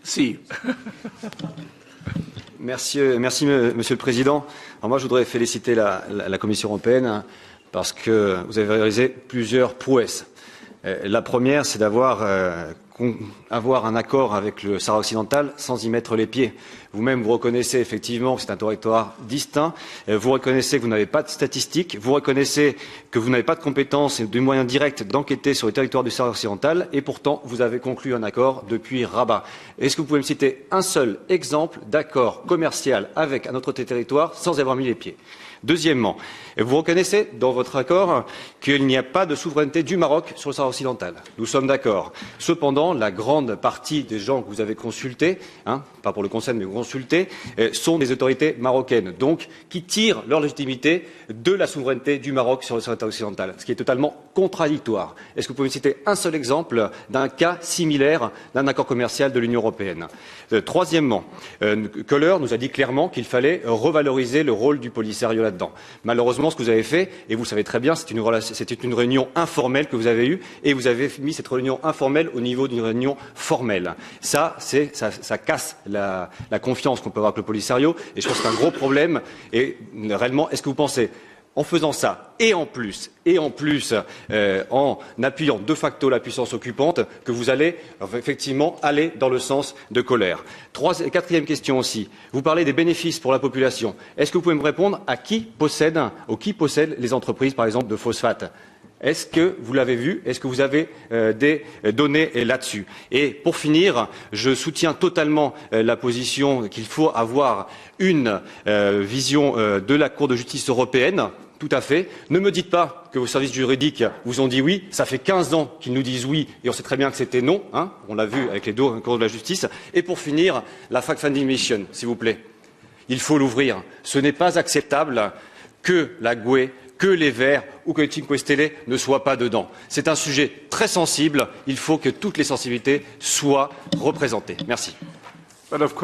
Si. Merci, Monsieur le Président. Alors moi, je voudrais féliciter la Commission européenne parce que vous avez réalisé plusieurs prouesses. La première, c'est d'avoir un accord avec le Sahara occidental sans y mettre les pieds. Vous-même, vous reconnaissez effectivement que c'est un territoire distinct. Vous reconnaissez que vous n'avez pas de statistiques. Vous reconnaissez que vous n'avez pas de compétences et de moyens directs d'enquêter sur le territoire du Sahara occidental. Et pourtant, vous avez conclu un accord depuis Rabat. Est-ce que vous pouvez me citer un seul exemple d'accord commercial avec un autre territoire sans avoir mis les pieds? Deuxièmement, vous reconnaissez dans votre accord qu'il n'y a pas de souveraineté du Maroc sur le Sahara occidental. Nous sommes d'accord. Cependant, la grande partie des gens que vous avez consultés, pas pour le Conseil, mais consultés, sont des autorités marocaines, donc qui tirent leur légitimité de la souveraineté du Maroc sur le Sahara occidental, ce qui est totalement contradictoire. Est-ce que vous pouvez me citer un seul exemple d'un cas similaire d'un accord commercial de l'Union européenne? Troisièmement, Köhler nous a dit clairement qu'il fallait revaloriser le rôle du Polisario là-dedans. Malheureusement, ce que vous avez fait, et vous le savez très bien, c'était une réunion informelle que vous avez eue, et vous avez mis cette réunion informelle au niveau d'une réunion formelle. Ça casse la confiance qu'on peut avoir avec le Polisario, et je pense que c'est un gros problème. Et réellement, est-ce que vous pensez, en faisant ça, et en plus, en appuyant de facto la puissance occupante, que vous allez effectivement aller dans le sens de Köhler? Quatrième question aussi. Vous parlez des bénéfices pour la population. Est-ce que vous pouvez me répondre à qui possède les entreprises, par exemple, de phosphate? Est-ce que vous l'avez vu? Est-ce que vous avez des données là-dessus? Et pour finir, je soutiens totalement la position qu'il faut avoir une vision de la Cour de justice européenne. Tout à fait. Ne me dites pas que vos services juridiques vous ont dit oui. Ça fait 15 ans qu'ils nous disent oui et on sait très bien que c'était non. On l'a vu avec les deux cours de la justice. Et pour finir, la fact-finding mission, s'il vous plaît. Il faut l'ouvrir. Ce n'est pas acceptable que la GUE, que les Verts ou que les Cinque Stelle ne soient pas dedans. C'est un sujet très sensible. Il faut que toutes les sensibilités soient représentées. Merci.